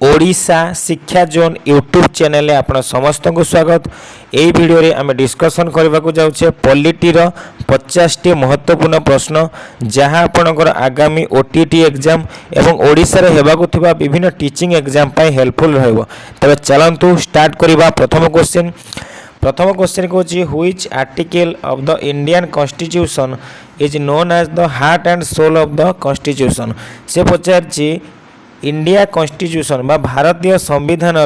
ओडिशा शिक्षा zone YouTube channel आपण समस्त को स्वागत। यही वीडियो रे आम डिस्कसन करने को जाऊे पॉलिटीर 50टी महत्वपूर्ण प्रश्न जहाँ आपणकर आगामी ओटीटी एग्जाम एवं ओडिशा रे हेबाकु थिबा विभिन्न टीचिंग एग्जाम पाई हेल्पफुल रहइबो। तबे चलंतु स्टार्ट करिबा। प्रथम क्वेश्चन कहूँ which article of the Indian constitution is known as the heart and soul of the constitution. से पचारछि इंडिया कॉन्स्टिट्यूशन बा भारतीय संविधान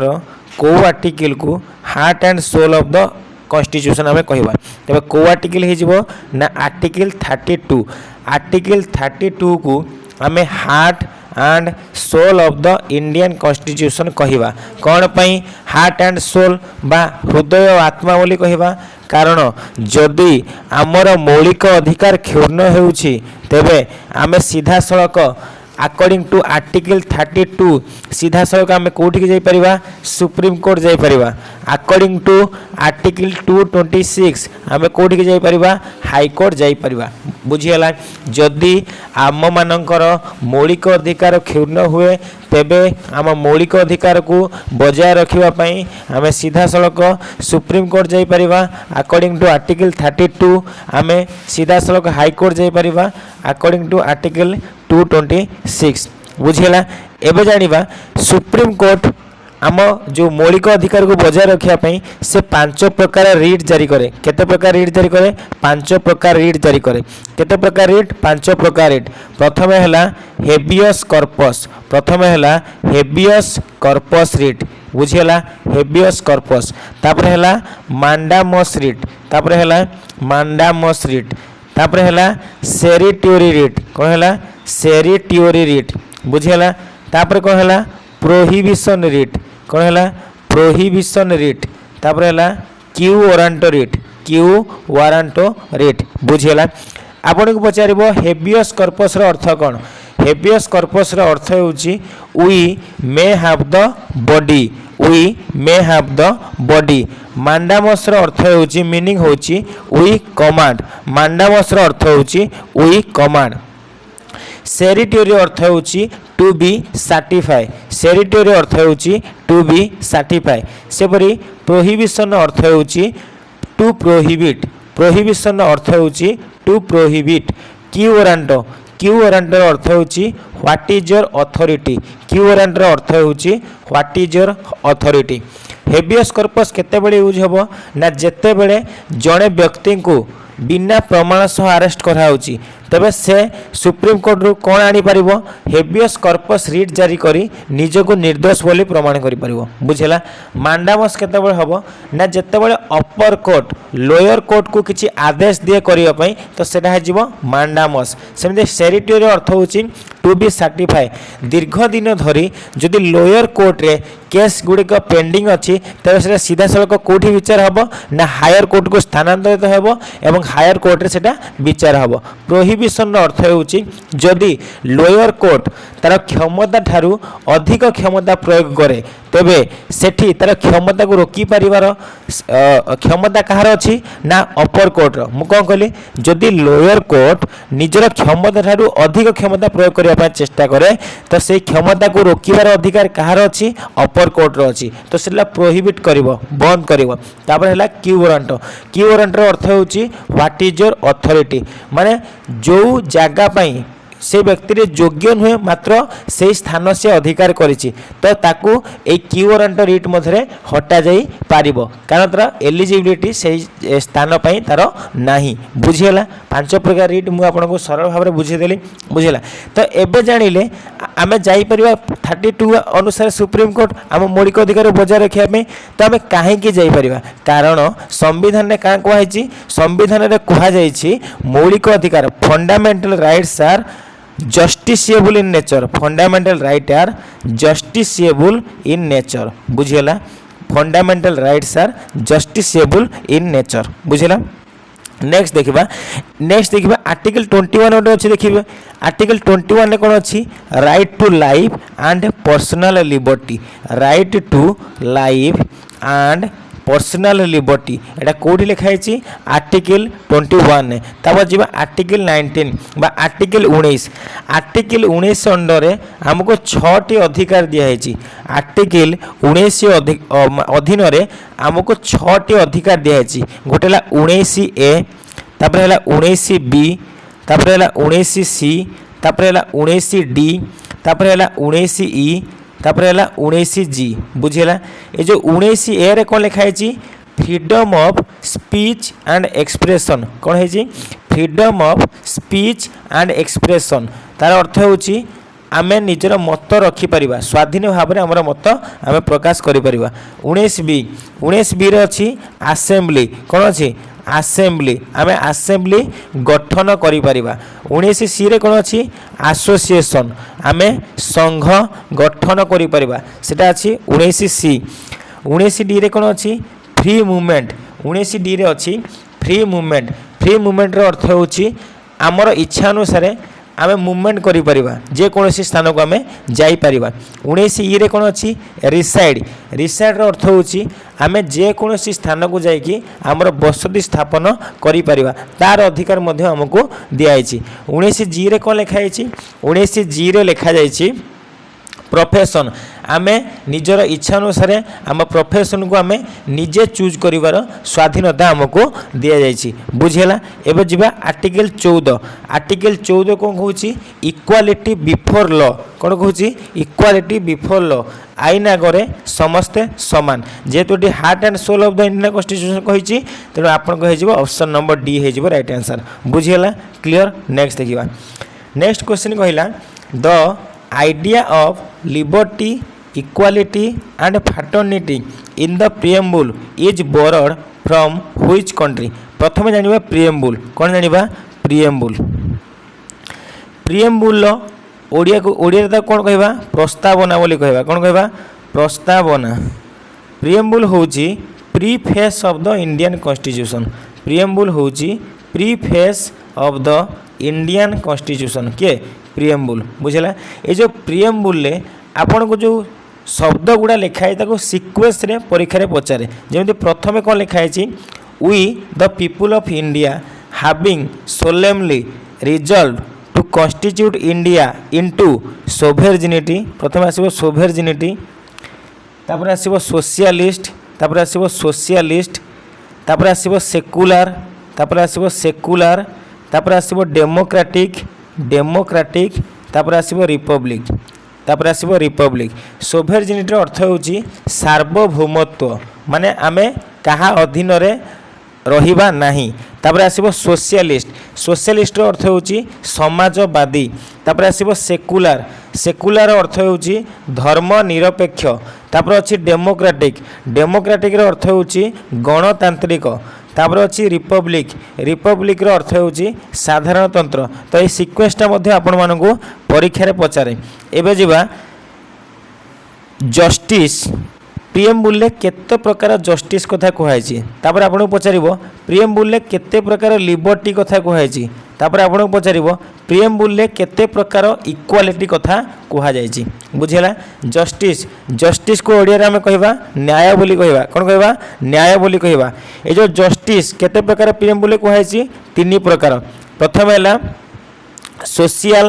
को आर्टिकल को heart and soul of the constitution आम कहवा। तबे को आर्टिकल हो ना आर्टिकल 32। आर्टिकल 32 को आम heart and soul of the Indian constitution कहवा। कौन पाई हार्ट एंड सोल बा हृदय और आत्मा बोली कहवा। कारण जदि आमर मौलिक अधिकार क्षुण्ण होउछि तेबे आम सीधा सड़क अकॉर्डिंग टू आर्टिकल 32 सीधा सड़क आम कौटिक जाइपर सुप्रीम कोर्ट जाइपर। अकॉर्डिंग टू आर्टिकल 226 आम कौटिक जाइपर हाईकोर्ट जाइपर। बुझीगला। जदि आम मानकर मौलिक अधिकार क्षुण्ण हुए तेबे आम मौलिक अधिकार को बजाय रखापी आम सीधा सड़क सुप्रीम कोर्ट जाइपर। अकॉर्डिंग टू आर्टिकल 32 आम सीधा सड़क हाईकोर्ट जाइपर। अकॉर्डिंग टू आर्टिकल 226 बुझीगला। एबे जानिबा सुप्रीम कोर्ट आम जो मौलिक अधिकार को बजाय रखापी से 5 प्रकार रिट जारी करे। केते प्रकार रिट जारी करे? 5 प्रकार रिट जारी करे। केते प्रकार रिट? 5 प्रकार रिट। प्रथम है हेबियस कॉर्पस। प्रथम है हेबियस कॉर्पस रिट। बुझीगला। Habeas corpus. तापर है मांडामस रिट। तापर है मांडामस रिट। तापर है सेरिट्यूरी रिट। कौन है? Certiorari writ. बुझीगला। तापर कौन है? Prohibition writ. कौन है? Prohibition writ. तापर है quo warranto writ. Quo warranto writ. बुझीगला। आपन को पचारिबो हेबियस कॉर्पस रो अर्थ कौन? हेबियस कॉर्पस रो अर्थ होउची we may have the body. We may have the body. Mandamus रो अर्थ होउची मीनिंग होउची वी कमांड। मांडामस रो अर्थ होउची वी कमांड। सेरिट्यूरी अर्थ होउची टू बी सर्टिफाई। सेरिट्यूरी अर्थ होउची टू बी सर्टिफाई। सेपरी प्रोहिबिशन अर्थ होउची टू प्रोहिबिट। प्रोहिबिशन अर्थ होउची to prohibit. Quo warranto. Quo warranto अर्थ होउची what is your authority. Quo warranto अर्थ होउची what is your authority. Habeas corpus केते बेले यूज होबो ना जेते बेले जणे व्यक्ति को बिना प्रमाण सह अरेस्ट करा होची तबे से सुप्रीम कोर्ट रू कौन आनी पारिबो? हेबियस कॉर्पस रिट जारी करी निजको निर्दोष बोली प्रमाण करि पारिबो। बुझला। मांडामस केते बेले हबो ना जेते बेले अपर कोर्ट लोअर कोर्ट को किछि आदेश दिए करिया पई तो सेटा हेजिबो मांडामस। सेमते सेरिट्यूरी अर्थ होची टू बी सर्टिफाई। दीर्घ दिन धरी जदि लोअर कोर्ट रे केस गुड़िक पेंडिंग अच्छी तेज से सीधा सड़क कौटी विचार हम ना हायर कोर्ट को स्थानांतरित हो एवं हायर कोर्ट रे सेटा विचार हम। प्रोहिबिशन अर्थ होउची जदि लोअर कोर्ट तार क्षमता ठारू अधिक क्षमता प्रयोग करे तेबे सेठी तार क्षमता को रोकी पारिबार क्षमता कहार अछि ना अपर कोर्ट रो। मु कोन कहली जदि लोअर कोर्ट निजर क्षमता ठारू अधिक क्षमता प्रयोग करिया पय चेष्टा करे तो से क्षमता को रोकिबार अधिकार कहार अछि? अपर कोर्ट रो अछि। तो सेला प्रोहिबिट करिवो बंद करिवो। तापर हैला क्यू वारंट। क्यू वारंट रो अर्थ होउची व्हाट इज योर अथॉरिटी। माने जो जागा पई से व्यक्ति रे योग्य नुहे मात्र से स्थान से अधिकार करिछि तो ताकू ए क्यू वारंट रिट मधरे हटा जाई पारिबो कारण तार एलिजिबिलिटी से स्थान पई तार नाही। बुझियला। 5 प्रकार रिट मु आपन को सरल भाव में बुझी देली। बुझिला। तो एबे जानिले आमे जाई परिबा 32 अनुसार सुप्रीम कोर्ट आम मौलिक अधिकार बजाय रखिया में तो आमे काहे की जाई परिबा? कारण संविधान ने का कहै छि? संविधान रे कहै जाई छि मौलिक अधिकार fundamental rights are justiciable in nature. Fundamental right are justiciable in nature. बुझिला। Fundamental rights are justiciable in nature. बुझिला। नेक्स्ट देखिबा आर्टिकल 21 ओटे अछि। देखिबा आर्टिकल 21 ने कोन अछि? Right to life and personal liberty. Right to life and personal liberty एटा कोठी लिखा है आर्टिकल 21 तापर जी आर्टिकल 19 बा आर्टिकल 19 आर्टिकल 19 अंडर हमको 6टी अधिकार दिखाई आर्टिकल 19 अधीन हमको 6टी अधिकार दिखाई गोटे 19A तापर 19B तापर 19C तापर 19D तापर 19E तापर 19G बुझेगा ये जो 19A रे कौन लिखा है freedom of speech and expression कौन है freedom of speech and expression तार अर्थ होची आमे निजर मत रखिपर स्वाधीन भाव में आमर मत आम प्रकाश करें 19B रे अच्छी आसेम्बली कौन अच्छी आसेम्बली आमे आसेम्बली गठन करिपर 19C रे कौन अच्छी एसोसिएशन आमे संघ गठन करिपर सेटा अच्छी 19C 19D रे कौन अच्छी फ्री मूवमेंट 19D रे अच्छी फ्री मूवमेंट रो अर्थ होची आमर इच्छा अनुसार आमे मूवमेंट करिपर जे कोनोसी स्थान को आमे जाई परिबा 19E रे कोन अछि रिसाइड रो अर्थ होछि आमे जे कोनोसी स्थान को जाई कि हमर बसति स्थापन करि परिबा तार अधिकार मध्ये हमको दिया आइछि 19G रे कोन लिखा आइछि 19G रे लिखा जाइछि प्रोफेशन आमे निजर इच्छा अनुसार आम प्रोफेशन को आमे निजे चूज करिवार स्वाधीनता हमको दिया जाइछि बुझेला एबे जिबा आर्टिकल 14 कोन कहूछि इक्वालिटी बिफोर लॉ कोन कहूछि इक्वालिटी बिफोर लॉ आईन आगरे समस्ते समान जेहेतु the heart and soul of the Indian constitution कहिछि तेणु आपन कहि जिवो ऑप्शन नंबर डी हे जिवो राइट आंसर बुझेला क्लियर नेक्स्ट देखिबा नेक्स्ट क्वेश्चन कहिला the idea of liberty equality and fraternity in the preamble is borrowed from which country प्रथम जानिबा preamble कोन जानिबा preamble ओडिया को ओडिया ता कोन कहबा प्रस्तावना बोली कहबा कोन कहबा प्रस्तावना preamble होची preface of the Indian constitution preamble होची preface of the Indian constitution के प्रियम्बुल बुझेला ये जो प्रियम्बुल आपन को जो शब्द गुड़ा लिखा है ताको सीक्वेंस रे परीक्षा रे पचारे जेमति प्रथमे कोन लिखा है we the people of India having solemnly resolve to constitute India into sovereignty प्रथमे आसीबो सोवेरिनिटी तापर आसीबो सोशलिस्ट तापर आसीबो सोशलिस्ट तापर आसीबो सेकुलर तापर आसीबो सेकुलर तापर आसीबो डेमोक्रेटिक तापर आसीबो रिपब्लिक सोवेरिनिटी अर्थ होची सार्वभौमत्व माने आमे कहा अधीन रे रहिबा नाही तापर आसीबो सोशलिस्ट अर्थ होची समाजवादी तापर आसीबो सेकुलर अर्थ होची धर्म निरपेक्ष तापर अछि डेमोक्रेटिक रो अर्थ होची गणतांत्रिक तापर अच्छी रिपब्लिक रो अर्थ होची साधारणतंत्र तो ये सीक्वेंसटा मध्ये आपण मानकु परीक्षा रे पचारे एबे जिबा जस्टिस प्रियम्बुल केते प्रकार जस्टिस कथा कहैछि तापर आपण पचारिबो प्रियम्बुल केते प्रकार लिबर्टी कथा कहैछि तापर आपण पचारिबो प्रियम्बुल केते प्रकार इक्वालिटी कथा कहा जायछि बुझेला जस्टिस को ओडिया रे हम कहबा न्याय बोली कहबा कोन कहबा न्याय बोली कहबा ए जो जस्टिस केते प्रकार प्रियम्बुल कहैछि तीन प्रकार प्रथम हैला सोशल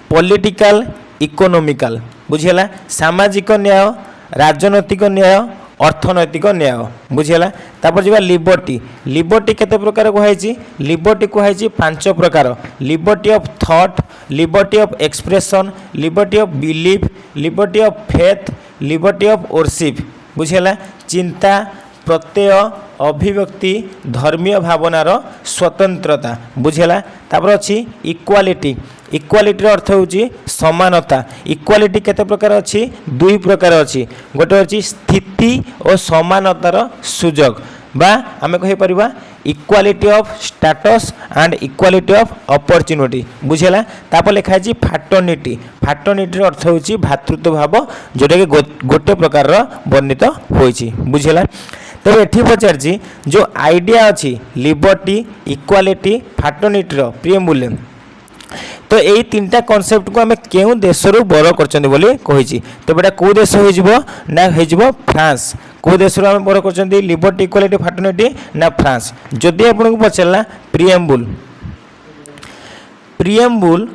पॉलिटिकल इकोनॉमिकल बुझेला सामाजिक न्याय राजनैतिक न्याय अर्थनैतिक न्याय बुझेला तापर जिबा लिबर्टी केते प्रकार कहैछि लिबर्टी कहैछि 5 प्रकार liberty of thought liberty of expression liberty of belief liberty of faith liberty of worship बुझेला चिंता प्रत्यय अभिव्यक्ति धर्मीय भावनार स्वतंत्रता बुझेला तापर अछि इक्वालिटी अर्थ होची समानता इक्वालिटी केते प्रकार अछि 2 प्रकार अछि गोटे अछि स्थिति और समानतार सुजोग बा आमे कहि परिबा equality of status and equality of opportunity बुझेला तापर लिखा अछि फैटर्निटी अर्थ होची भातृत्व भाव जोटा कि गोटे प्रकार रो वर्णित होईची बुझेला तो एठी पचारछि जो आइडिया अछि लिबर्टी इक्वालिटी फैटर्निटी रो प्रियम्बुल तो यही तीनटा कॉन्सेप्ट को आम क्यों देश बर कर तो बेटा कौ देश हो फ्रांस कौ देश आम बर कर लिबर्टी इक्वालिटी फ्रैटर्निटी ना फ्रांस। जदि आपको पचारा प्रिएम्बुल प्रिएम्बुल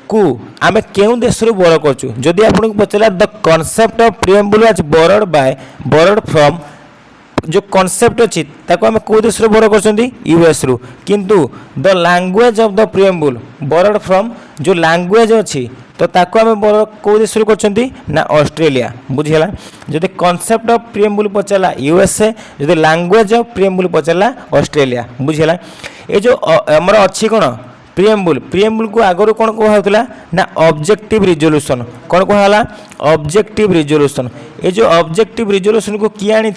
को आम क्यों देश बर करचु जदि आपको पचारा the concept of preamble was borrowed from जो कॉन्सेप्ट अच्छी ताको आम कौ देश बर कर यूएस रु किंतु the language of the preamble borrowed from जो लैंग्वेज अच्छी तो ताको आम बर कौ देश कर ना ऑस्ट्रेलिया बुझीगला। जदि कॉन्सेप्ट ऑफ प्रिएम्बुल पचारा यूएसए जदि लैंग्वेज ऑफ प्रिएम्बुल पचारा ऑस्ट्रेलिया बुझीगला। ये जो आमर अच्छी कौन प्रिएम्बुल को आगु कौन कहला ना ऑब्जेक्टिव रिजोल्यूशन कौन कहला ऑब्जेक्टिव रिजोल्यूशन। ये जो ऑब्जेक्टिव रिजोल्यूशन को किए आनी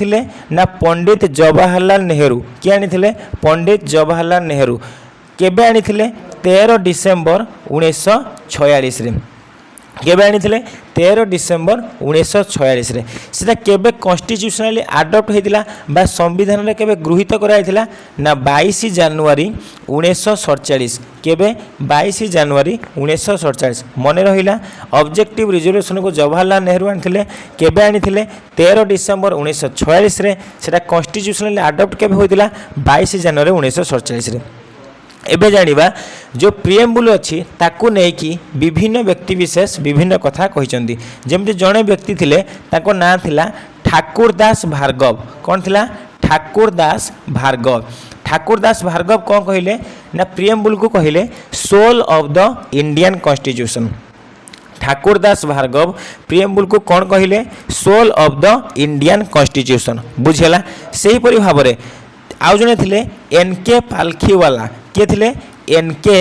ना पंडित जवाहरलाल नेहरू किए आनी पंडित जवाहरलाल नेहरू केबे आनी 13 डिसेम्बर 1946 केबे आनी 13 डिसेम्बर 1946 सेटा केबे कॉन्स्टिट्यूशनली अडॉप्ट होइतिला बा संविधान रे केबे गृहीत कराइतिला ना 22 जनवरी 1947 केबे 22 जनवरी 1947 मन रहिला। ऑब्जेक्टिव रिजोल्यूशन को जवाहरलाल नेहरू आनी केबे आनी 13 डिसेम्बर 1946 रे सेटा कॉन्स्टिट्यूशनली अडॉप्ट केबे होइतिला 22 जनवरी 1947 रे। एबे जानिबा जो प्रिएम्बुल अच्छी ताकू नेकी विभिन्न व्यक्ति विशेष विभिन्न कथा कहिसंती जेमति जड़े व्यक्ति थिले ताको ना थिला ठाकुर दास भार्गव कौन थिला ठाकुर दास भार्गव। ठाकुर दास भार्गव कौन कहले ना प्रिएम्बुल को कहले soul of the Indian constitution. Thakur Das Bhargava preamble को कौन कहले soul of the Indian constitution बुझेला। सेही परि भाबरे आउ जने थिले एनके पालखीवाला किए थिले एनके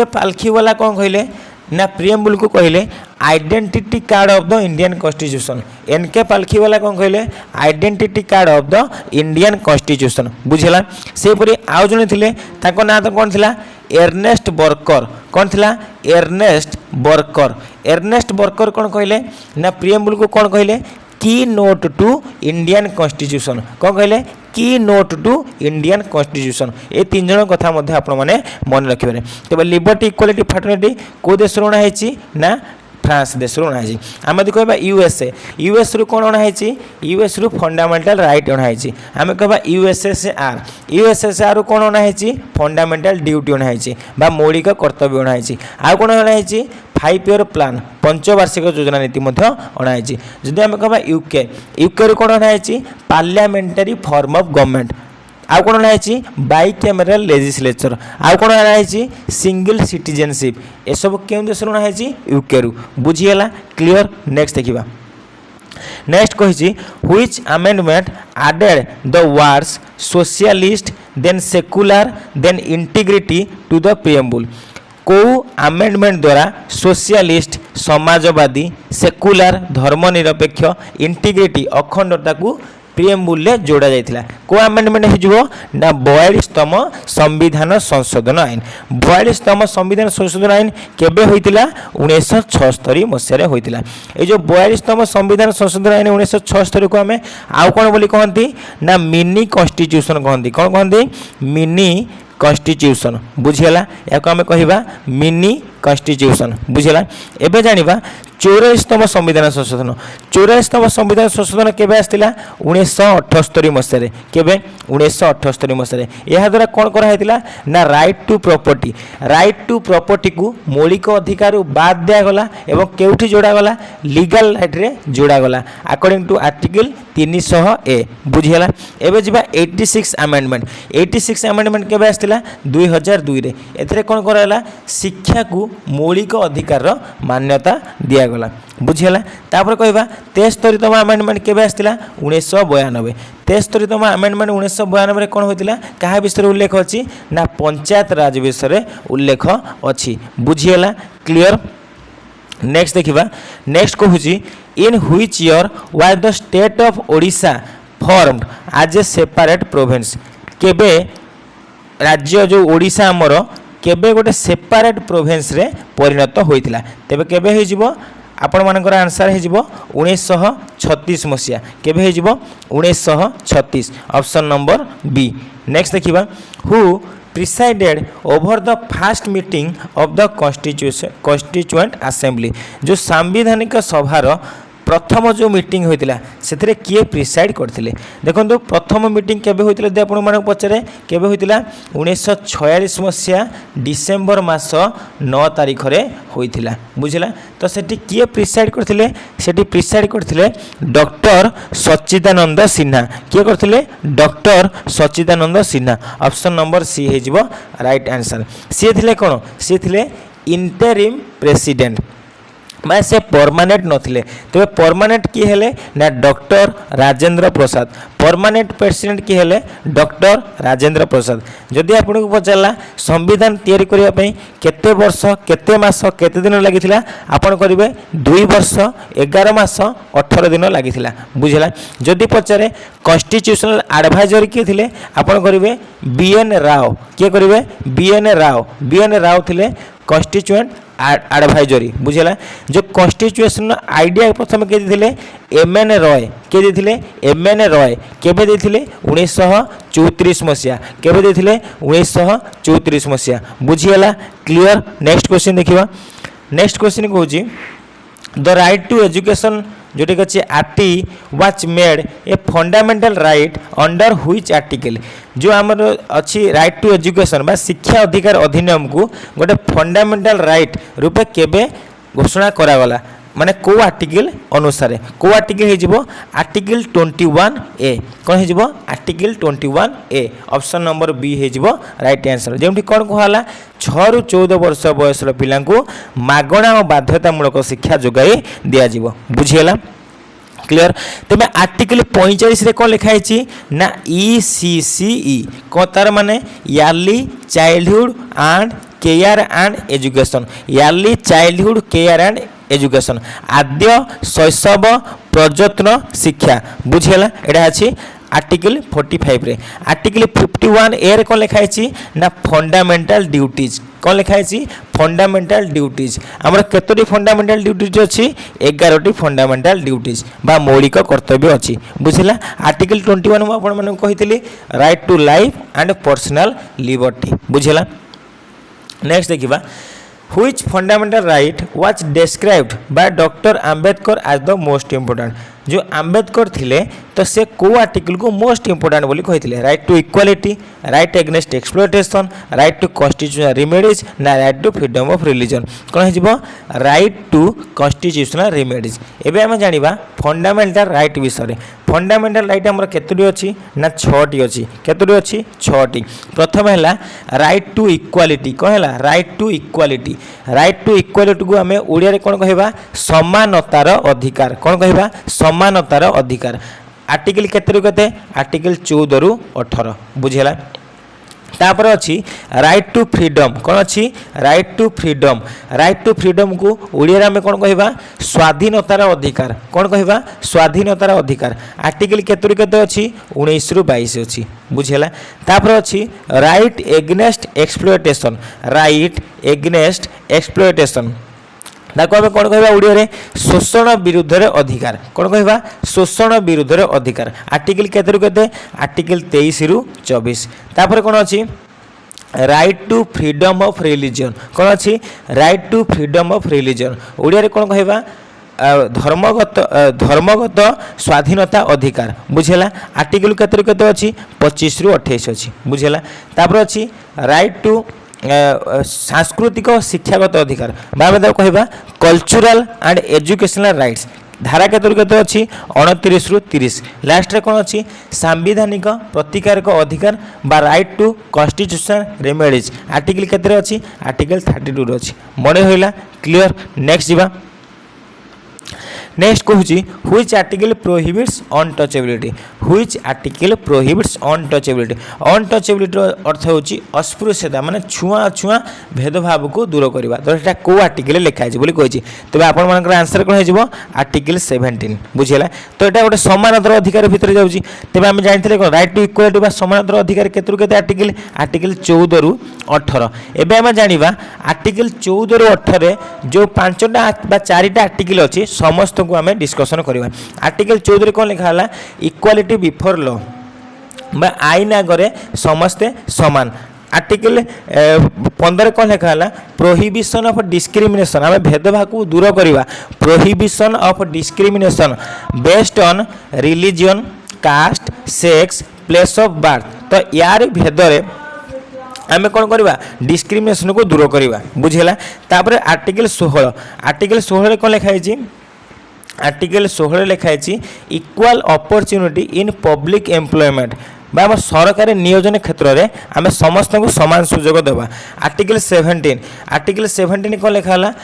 पालखीवाला कौन कहले ना प्रिएम्बुल को कहले identity card of the Indian constitution. N K Palkhivala कौन कहले identity card of the Indian constitution बुझेला। से परि आउ जने थिले ताको ना तो कौन थिला एर्नेस्ट बर्कर कौन थिला एर्नेस्ट बर्कर कौन कहले ना प्रिएम्बुल को कौन कहले की नोट टू इंडियन कॉन्स्टिट्यूशन कौन कहले की नोट टू इंडियन कॉन्स्टिट्यूशन। ये तीन जन कथा मध्य आपण माने मन रखिबे। तबे लिबर्टी इक्वालिटी फ्रैटर्निटी को देश रो होईची ना फ्रांस देश रो होईची। आम यदि कहबा यूएस रु कोन होईची यूएस रु फंडामेंटल राइट होईची। आम कहबा यूएसएसआर रु कोन होईची फंडामेंटल ड्यूटी होईची बा मौलिक कर्तव्य होईची। आ कोन होईची 5 ईयर प्लान पंचवार्षिक योजना नीति अणाई। जदि आम कह यूके रु कौन अणाई पार्लियामेंटारी फॉर्म ऑफ गवर्नमेंट आउ कौन अणाई बाइकैमेरल लेजिस्लेचर आउ कौन अणाई सिंगल सिटीजनशिप ए सब क्यों देश अणाई यूके रु बुझीगला क्लियर। नेक्स्ट देखिबा नेक्स्ट कही which amendment added the words socialist then secular then integrity to the preamble. को अमेंडमेंट द्वारा सोशलिस्ट समाजवादी सेकुलर धर्मनिरपेक्ष इंटीग्रिटी अखंडता को प्रिएम्बुल रे जोड़ा जाइथिला। को अमेंडमेंट हो ना 42तम संविधान संशोधन आईन। 42तम संविधान संशोधन आईन केबे होइतिला 1976 मसीह रे होइतिला। ए जो 42तम संविधान संशोधन आईन 1976 को हमें आउ कोन बोली कहंती ना मिनी कॉन्स्टिट्यूशन कहंती। कोन कहंती मिनी कॉन्स्टिट्यूशन बुझीगला। या आम कहवा मिनी कॉन्स्टिट्यूशन बुझीगला। एबे जानिबा 84तम संविधान संशोधन 84तम संविधान संशोधन केबे आस्तिला 1978 मसीह केबे 1978 मसीह। यह द्वारा कौन कराइतिला ना राइट टू प्रॉपर्टी को मौलिक अधिकार बाद दिगला एवं केउठी जोड़ागला लीगल राइट रे जोड़ागला अकॉर्डिंग टू आर्टिकल 300A बुझीगला। एबे जिबा 86 अमेंडमेंट केबे आस्तिला 2002 रे। एथरे कौन कराला शिक्षा को मौलिक अधिकार मान्यता दिया गला बुझीगला। तापर कहबा 73तम अमेंडमेंट केबे आस्तिला 1992। 73तम अमेंडमेंट 1992 रे कोन होतिला कहा विषय उल्लेख अछि ना पंचायत राज विषय उल्लेख अछि बुझीगला क्लियर। नेक्स्ट देखिबा नेक्स्ट कहूची in which year was the state of Odisha formed as a separate province. केबे राज्य जो ओडिशा हमर केबे गोटे सेपरेट प्रोविंस रे परिणत होइतिला। तेबे केबे हे जिवो आपण मानकर आंसर हे जिवो 1936 मसिया। केबे हे जिवो 1936 ऑप्शन नंबर बी। नेक्स्ट देखिबा who presided over the first meeting of the constituent assembly जो सांविधानिक सभार प्रथम जो मीटिंग होता से किए प्रिसाइड करते देखो प्रथम मीटिंग केबे होता यदि आपण मानक पचारे केबे होता 1946 मसीहा डिसेम्बर मास 9 तारिख रे होइथिला बुझिला तो सेठी किए प्रिसाइड करथिले सेठी प्रिसाइड करथिले डॉक्टर सच्चिदानंद सिन्हा किए करथिले डॉक्टर सच्चिदानंद सिन्हा ऑप्शन नंबर सी हे जिवो राइट आंसर सी थिले कोन सी थिले इंटरिम प्रेसिडेंट मैं से परमानेंट नथिले तबे परमानेंट किए हेले ना doctor Rajendra Prasad permanent president किए हेले डॉक्टर राजेंद्र प्रसाद जदि आपन को पचारला संविधान तैयारी करिया पई केते वर्ष केते मास केते दिन लागिथिला आपन करिवे 2 वर्ष 11 मास 18 दिन लागिथिला बुझिला जदि पचारे कॉन्स्टिट्यूशनल एडवाइजर किए थिले आपन करिवे बीएन राव किए करिवे बीएन राव थिले कॉन्स्टिट्यूएंट एडवाइजरी बुझेला जो कॉन्स्टिट्यूशन आइडिया प्रथम के दिले एमएन रॉय के दिले एमएन रॉय केबे दिले 1934 मसिया केबे दिले 1934 मसिया बुझिएला क्लियर नेक्स्ट क्वेश्चन देखिबा नेक्स्ट क्वेश्चन कहूची द राइट टू एजुकेशन जोटे अच्छे RT was made a fundamental right under which article जो आमर अच्छी राइट टू एजुकेशन बा शिक्षा अधिकार अधिनियम को गोटे फंडामेंटल राइट रूपे केबे घोषणा करागला माने को आर्टिकल अनुसार को आर्टिकल हे जिवो आर्टिकल 21 ए कोन हे जिवो article 21 A option number B हे जिवो राइट आंसर जेमठी कोन कहला 6 रु 14 वर्ष बयसर पिला को मागणा और बाध्यतामूलक शिक्षा जोगाई दिया जिवो बुझियला क्लियर तेज आर्टिकल 45 रे कौन लिखाई ना ECCE कौन तार माने early childhood and care and education early childhood care and education आद्य शैशव प्रजत्न शिक्षा बुझेला एटा अछि आर्टिकल 45 रे आर्टिकल 51 ए रे कौन लिखाई ना फंडामेंटल ड्यूटीज कौन लिखाई फंडामेंटल ड्यूटीज आमर केतोटी फंडामेंटल ड्यूटीज अच्छी 11टी फंडामेंटल ड्यूटीज बा मौलिक कर्तव्य अच्छी बुझला आर्टिकल 21 मु आपण माने कहितली right to life and personal liberty बुझला नेक्स्ट देखिबा which fundamental right was described by doctor Ambedkar as the most important जो आंबेडकर थिले तो से को आर्टिकल को मोस्ट इंपोर्टेंट बोली कहिथिले right to equality right against exploitation right to constitutional remedies ना right to freedom of religion कोन हिजबो राइट टू कॉन्स्टिट्यूशनल रेमेडीज एबे हम जानिबा फंडामेंटल राइट विषय फंडामेंटल राइट हमर केतुडी अछि ना 6टी अछि केतुडी अछि 6टी प्रथम हैला राइट टू इक्वालिटी कोन हैला राइट टू इक्वालिटी को हमें ओडिया रे कोन कहबा समानतार अधिकार कोन कहबा समानतार अधिकार आर्टिकल केते केते आर्टिकल 14 रु 18 बुझेला तापर अच्छी राइट टू फ्रीडम कौन अच्छी राइट टू फ्रीडम को ओडिया में कौन कहबा स्वाधीनतार अधिकार कौन कहबा स्वाधीनतार अधिकार आर्टिकल केतुरी केते अच्छी 19 रु 22 अच्छी बुझेला तापर अच्छी राइट एगेंस्ट एक्सप्लॉयटेशन ताको आम कौन कहबा ओडिया रे शोषण विरुद्ध रे अधिकार कौन कहबा शोषण विरुद्ध रे अधिकार आर्टिकल केते केते आर्टिकल 23 रु 24 तापर कौन अछि right to freedom of religion कौन अछि right to freedom of religion Odia रे कौन कहबा धर्मगत स्वाधीनता अधिकार बुझेला आर्टिकल केते केते अछि 25 रु 28 अछि बुझेला तापर अछि राइट टू सांस्कृतिक शिक्षागत अधिकार बाबा कहबा कल्चरल एंड एजुकेशनल राइट्स धारा केते अच्छी 29 रु 30 लास्ट रे कौन अच्छी सांविधानिक प्रतिकारक अधिकार बा right to constitutional remedies article केते अच्छी आर्टिकल 32 रे अच्छी मने होइला क्लियर नेक्स्ट जीवा नेक्स्ट कहूँ which article prohibits untouchability which article prohibits untouchability अर्थ होची अस्पृश्यता माने छुआ छुआ भेदभाव को दूर करवा तो एटा को आर्टिकल लिखा है बोली कहि तबे आपण मानकर आंसर कोन हेजिवो आर्टिकल 17 बुझिला तो एटा गोटे समानतर अधिकार भितर जाउची तबे हम जानथिले कोन राइट टू इक्वालिटी बा समानतर अधिकार केतरु केते आर्टिकल 14 रु 18 एबे हम जानिबा आर्टिकल 14 रु 18 जो 5टा बा 4टा आर्टिकल अछि समस्त को हमें डिस्कशन करवा आर्टिकल 14 कौन लिखा है इक्वालिटी बिफोर लॉ बा आईन आगे समस्ते समान आर्टिकल 15 कौन लिखा है प्रोहिबिशन ऑफ डिस्क्रिमिनेशन आम भेदभाव को दूर करवा prohibition of discrimination based on religion caste sex place of birth तो यार भेदरे आम कौन करवा डिस्क्रिमिनेशन को दूर करवा बुझेगा तापर आर्टिकल 16 कौन लिखाई आर्टिकल 16 लिखाई equal opportunity in public employment आम सरकारी नियोजन क्षेत्र में आम समस्त को समान सुजोग देवा आर्टिकल 17 कौन लिखा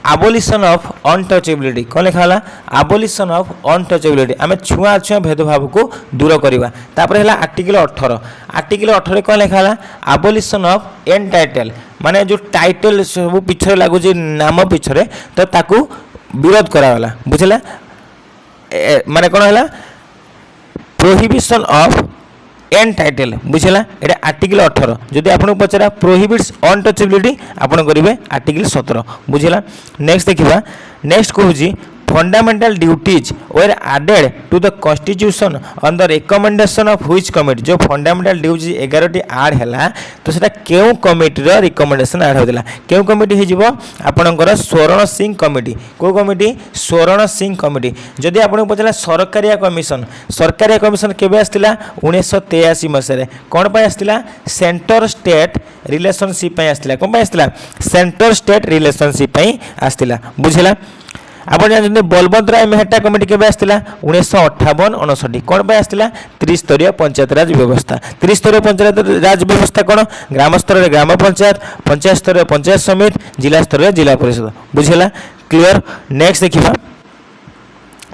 आबोलिशन ऑफ अनटचेबिलिटी कौन लिखा आबोलिशन ऑफ अनटचेबिलिटी आम छुआ छुआ भेदभाव को दूर करवा तापर है आर्टिकल 18 कौन लिखा आबोलिशन ऑफ एनटाइटल माने जो टाइटल सब पिछरे लगुच नाम पिछरे तो ताकू विरोध कराला बुझला माने कौन है प्रोहिबिशन ऑफ एनटाइटल बुझला ये आर्टिकल 18 जदि आपको पचारा प्रोहिबिट्स अनटचेबिलिटी आपन करेंगे आर्टिकल 17 बुझला नेक्स्ट देखा नेक्स्ट कहूँ fundamental duties were added to the constitution on the recommendation of which committee जो फंडामेंटल ड्यूटीज 11 आड है तो सेटा क्यों कमिटी रिकमेंडेशन आड होता क्यों कमिटी हो आपणकर स्वर्ण सिंह कमिटी को कमिटी स्वर्ण सिंह कमिटी जदि आपको पचारा सरकारिया कमिशन केबे आसला 1983 मसीह कौन पर आसला सेंटर स्टेट रिलेशनशिप आसला कौन आसला सेंटर स्टेट रिलेशनशिप आसला बुझला आप जानते बलवंत राय मेहटा कमिटी के आसला 1958-59 कौन पर आसला त्रिस्तरीय पंचायत राज व्यवस्था त्रिस्तरीय पंचायत राज व्यवस्था कौन ग्राम स्तर ग्राम पंचायत पंचायत स्तर पंचायत समिति जिला स्तर जिला परिषद बुझेगा क्लियर नेक्स्ट देखा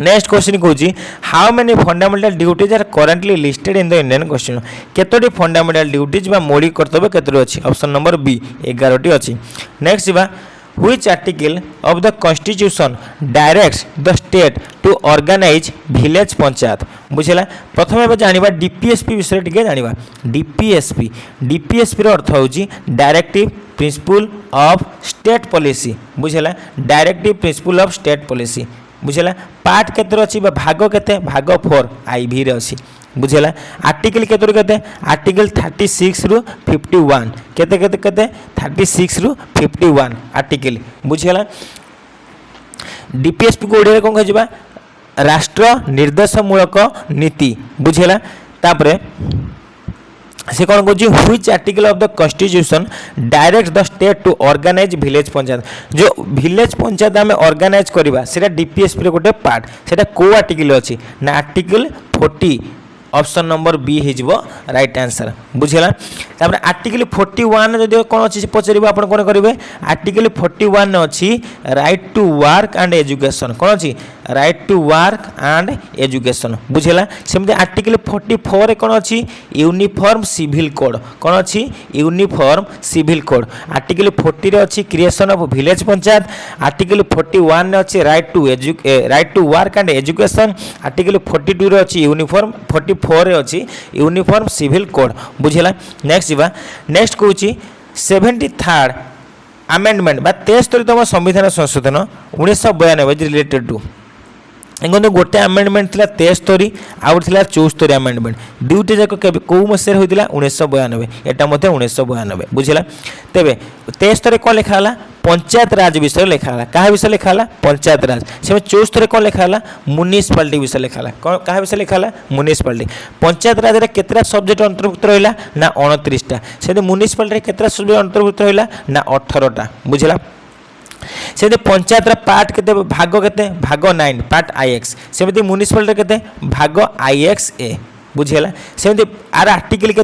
नेक्स्ट क्वेश्चन कहूँ how many fundamental duties are currently listed in the Indian constitution केतोटी फंडामेंटल ड्यूटीज बा मौलिक कर्तव्य केतोटी अच्छी ऑप्शन नंबर बी 11 अच्छी नेक्स्ट जीवा which article of the constitution directs the state to organize village panchayat बुझेगा प्रथम एवं जाना डीपीएसपी विषय टी जाना डीपीएसपी अर्थ हूँ directive principle of state policy बुझेगा directive principle of state policy बुझेगा पार्ट केते अच्छी भाग केते भाग 4 IV रे अच्छी बुझेगा आर्टिकल केते आर्टिकल 36 रु 51 केते 36 रु 51 आर्टिकल बुझेगा डीपीएसपी को ओडिया कौन कह राष्ट्र निर्देशमूलक नीति बुझेगा तापरे से कौन कह which article of the constitution direct the state to organise village panchayat जो विलेज पंचायत आम ऑर्गेनाइज करवा से डीपीएसपी गोटे पार्ट से को आर्टिकल अच्छी ना आर्टिकल 40 ऑप्शन नंबर बी हो राइट आंसर बुझेगा तापर आर्टिकल 41 जब कौन अच्छी पचार आप कौन करेंगे आर्टिकल 41 अच्छी right to work and education कौन अच्छी right to work and education बुझेगा सेमती आर्टिकल 44 कौन अच्छी यूनिफॉर्म सिविल कोड कौन अच्छी यूनिफॉर्म सिविल कोड आर्टिकल 40 अच्छी creation of village panchayat article 41 अच्छी right to work and education article 42 अच्छी यूनिफॉर्म 44 अच्छी यूनिफॉर्म सिविल कोड बुझेगा नेक्स्ट जीवा नेक्स्ट कहूँ 73rd आमेंडमेंट 73तम संविधान संशोधन 1992 रिलेटेड टू देखो गोटे आमेंडमेंट थी 73 आउ थी 74 आमेंडमेंट दुईटे जाक कौ मसीह होता 1992 यहाँ 1992 बुझेगा तेरे 73 कौन लिखा पंचायत राज विषय लिखा क्या विषय लिखा पंचायत राज से 74 कौन लिखा म्युनिसिपालिटी विषय लिखा क्या विषय लिखा म्युनिसिपालिटी पंचायत राज केतटा सब्जेक्ट अंतर्भुक्त रहा ना 29टा से म्युनिसिपालिटी केतटा सब्जेक्ट अंतर्भुक्त रहा ना 18टा बुझेगा से पंचायत पार्ट के भाग के भाग 9 पार्ट IX सेमती म्युनिसिपालिटी के भाग IXA बुझेगा सेमती आर आर्टिकल के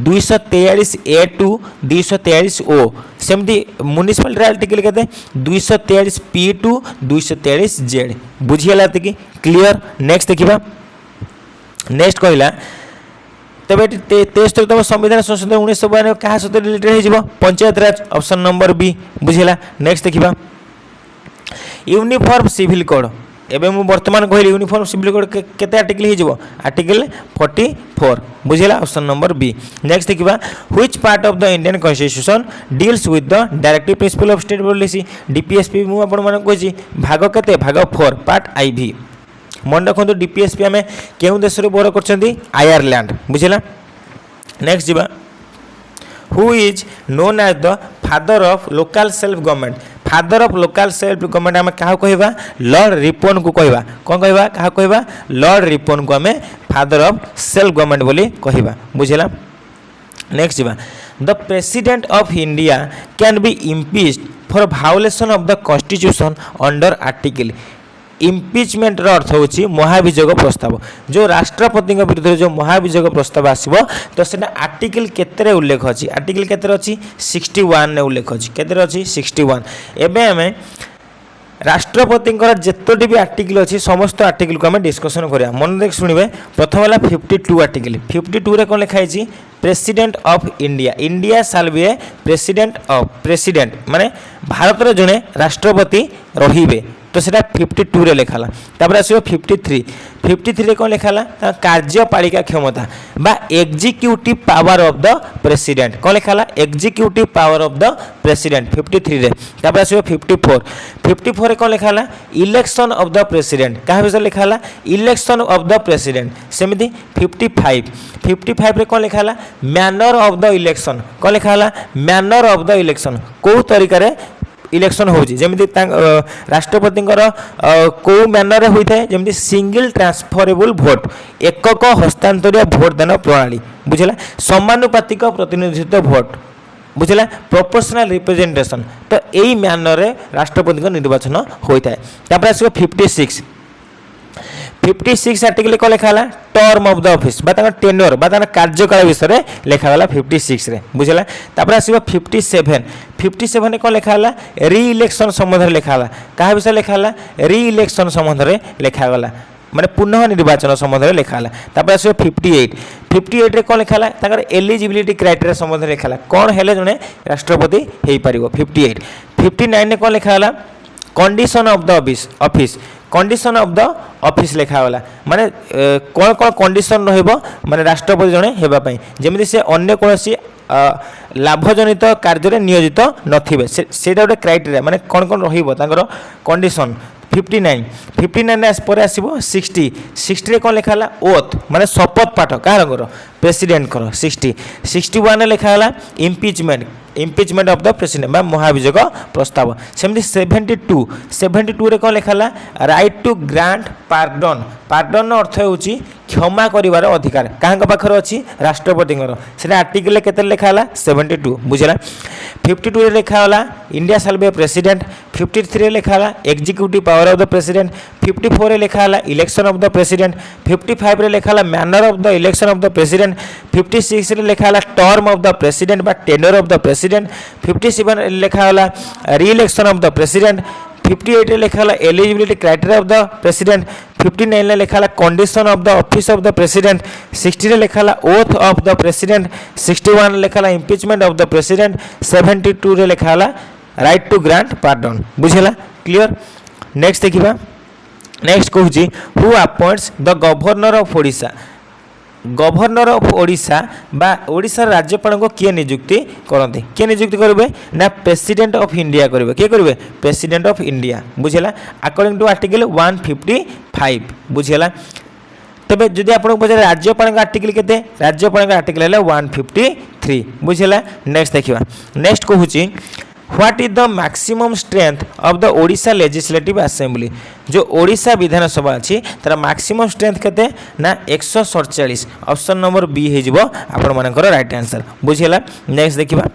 243A टू 243O सेमती म्युनिसिपालिटी आर्टिकल के 243P टू 243Z बुझीगला कि क्लियर नेक्स्ट देखा नेक्स्ट कहला तब 73तम संविधान संशोधन 1992 क्या सहित रिलेटेड हो panchayat raj option number B बुझेगा नेक्स्ट देखा यूनिफॉर्म सिविल कोड एवं मुझे बर्तमान कहली यूनिफॉर्म सिविल कोड केते आर्टिकल हो आर्टिकल 44 बुझेगा ऑप्शन नंबर बी नेक्स्ट देखा which part of the Indian constitution deals with the directive principle of state policy DPSP मुझे आपको भाग के भाग 4 पार्ट IV मन रखु डीपीएसपी आम क्यों देश बोर कर आयरलैंड बुझेगा नेक्स्ट जीवा who is known as the father of local self government father of local self government आम क्या कहवा लॉर्ड रिपन को कहवा कौन कहवा क्या कहवा लॉर्ड रिपन को आम फादर ऑफ सेल्फ गवर्नमेंट बोली कहवा बुझेला। नेक्स्ट जीवा the president of India can be impeached for violation of the constitution under article impeachment अर्थ होची महाभियोग प्रस्ताव जो राष्ट्रपति विरुद्ध जो महाभियोग प्रस्ताव आसो तो सेटा आर्टिकल केतरे उल्लेख अच्छी आर्टिकल केतरे अच्छी 61 ने उल्लेख अच्छी केतरे अच्छी 61 एबे हमें राष्ट्रपति जितोटी भी आर्टिकल अच्छी समस्त आर्टिकल को आम डिस्कसन करिया मन देख शुणवे प्रथम है 52 आर्टिकल 52 रे कौन लिखाई president of India India shall be a president of president माने भारत जड़े राष्ट्रपति रहिबे तो सेटा 52 रे लिखाला तापर आसो 53 रे कौन लिखाला कार्यपालिका क्षमता बा executive power of the president कौन लिखाला executive power of the president 53 रे तापर आसो 54 रे कौन लिखाला इलेक्शन ऑफ द प्रेसिडेंट क्या विषय लिखाला इलेक्शन ऑफ द प्रेसिडेंट सेमिति 55 रे कौन लिखाला मैनर ऑफ द इलेक्शन कौन लिखाला मैनर ऑफ द इलेक्शन को तरीका रे इलेक्शन होची जेमिति राष्ट्रपति को मैनर रे होइथाय जेमिति सिंगल ट्रांसफरेबल वोट एकक हस्तांतरीय भोट दान प्रणाली बुझला समानुपातिक प्रतिनिधित्व भोट बुझला प्रोपोर्शनल रिप्रेजेंटेशन तो एई मैनर रे राष्ट्रपति निर्वाचन होइथाय तापर आसो 56 आर्टिकल कौन लिखाला टर्म ऑफ द ऑफिस बा टेन्योर बा कार्यकाल विषय में लिखागला 56 रे बुझला तापर आसो 57 कौन लिखाला रि इलेक्शन संबंध में लिखाला क्या विषय लिखाला रि इलेक्शन संबंध में लिखागला माने पुनः निर्वाचन संबंध में लिखाला तापर आसो 58 रे कौन लिखाला ताकर एलिजिबिलिटी क्राइटेरिया संबंध में लिखाला कौन हेले जने राष्ट्रपति हेई परिबो 59 ने कौन लिखाला condition of the office condition of the office लिखागला माने कौन कौन कंडीशन रहिबो माने राष्ट्रपति जने हेबा पई जेमिति से अन्य कोनोसी लाभजनित कार्य नियोजित नथिबे सेटा गोटे क्राइटेरिया माने कौन कौन रहिबो तांकर कंडीशन 59 पर आसो 60 रे कौन लिखाला ओथ माने शपथ पाठ कहार प्रेसिडेंट 61 लिखाला इम्पिचमेंट ऑफ द प्रेसिडेंट बा महाभियोग प्रस्ताव सेमती 72 रे कौन लिखाला राइट टू ग्रांट पार्डन अर्थ होची क्षमा करिवार अधिकार काहां पाखर अछि राष्ट्रपति सेटा आर्टिकल केते लिखाला 72 बुझला 52 रे लिखाला India shall be a president 53 रे लिखाला executive power of the president 54 रे लिखाला इलेक्शन ऑफ द प्रेसिडेंट 55 रे लिखाला manner of the election of the president 56 रे लिखाला टर्म ऑफ द प्रेसिडेंट बा टेन्योर ऑफ द प्रेसिडेंट 57 रे लिखाला रि इलेक्शन ऑफ द प्रेसिडेंट 58 रे लिखाला eligibility criteria of the president 59 रे लिखाला condition of the office of the president 60 रे लिखाला ओथ ऑफ द प्रेसिडेंट 61 रे लिखाला इम्पिचमेंट ऑफ द प्रेसिडेंट 72 रे लिखाला राइट टू ग्रांट पार्डन बुझला क्लियर। नेक्स्ट देखिबा नेक्स्ट कहूची who appoints the governor of Odisha governor of Odisha बा ओडिशा राज्यपाल को किए नियुक्ति करते किए नियुक्ति करेंगे ना प्रेसिडेंट ऑफ इंडिया करेंगे किए करेंगे प्रेसिडेंट ऑफ इंडिया बुझेगा अकॉर्डिंग टू आर्टिकल 155 बुझेगा तेरे जदि आप पचारे राज्यपाल आर्टिकल के राज्यपाल आर्टिकल है 153 बुझेगा। नेक्स्ट देखा नेक्स्ट कहूँ what is the maximum strength of the Odisha legislative assembly जो ओडिशा विधानसभा अच्छी तार मैक्सिमम स्ट्रेंथ केते ना 147 ऑप्शन नंबर बी हो आपण मानकर राइट आंसर बुझेगा। नेक्स्ट देखा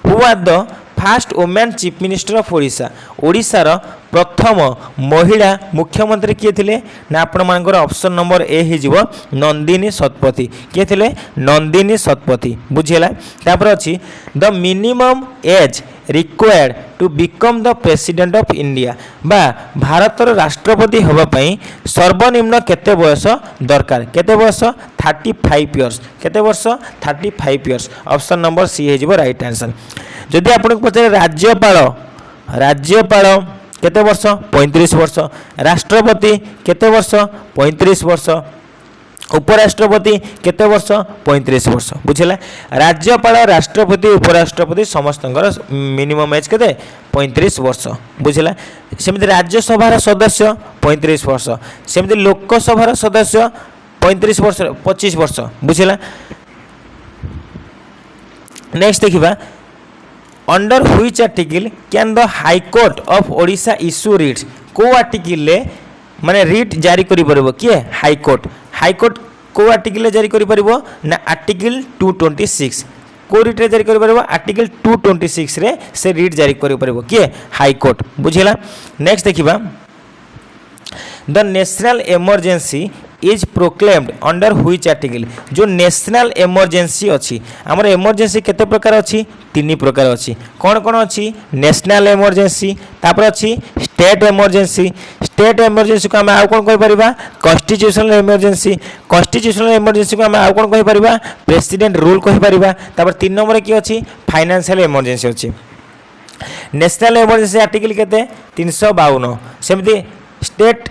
who are the first women chief minister of Odisha ओडिशार प्रथम महिला मुख्यमंत्री किए थे ना आपण मानकर ऑप्शन नंबर ए हो नंदिनी शतपथी किए थे नंदिनी शतपथी बुझेगा। तापर अच्छी the minimum age required to become the president of India बा भारतर राष्ट्रपति होगापाई सर्वनिम्न केते बयस दरकार केते बयस 35 इयर्स केते वर्ष 35 इयर्स ऑप्शन नंबर सी हो राइट आंसर। जदि आपको पचारे राज्यपाल केते वर्ष 35 वर्ष राष्ट्रपति केते वर्ष 35 वर्ष उपराष्ट्रपति केते वर्ष 35 वर्ष बुझेला। राज्यपाल राष्ट्रपति उपराष्ट्रपति समस्त मिनिमम एज केते 35 वर्ष बुझेला। सेमती राज्यसभा सदस्य 35 वर्ष सेमती लोकसभा सदस्य 25 वर्ष बुझेला। नेक्स्ट देखिबा under which article can the high court of Odisha issue writs को आर्टिकल माने रिट जारी करि परबो किए हाई कोर्ट को आर्टिकल जारी करि परबो ना आर्टिकल 226 को रिट रे जारी करि परबो आर्टिकल 226 रे से रिट जारी करि परबो किए हाई कोर्ट बुझिला। नेक्स्ट देखिबा the national emergency is proclaimed under which article जो नेशनल इमरजेंसी अच्छी आमर इमरजेंसी केते प्रकार अच्छी तीन प्रकार अच्छी कौन कौन अच्छी नेशनल इमरजेंसी तापर अच्छी स्टेट इमरजेंसी को आम आउ कौन कहि परिबा कॉन्स्टिट्यूशनल इमरजेंसी को आम आउ कौन कहि परिबा प्रेसिडेंट रूल कहि परिबा तापर 3 नंबर की अच्छी फाइनेंशियल इमरजेंसी अच्छी नेशनल इमरजेंसी आर्टिकल केते 352 सेमती स्टेट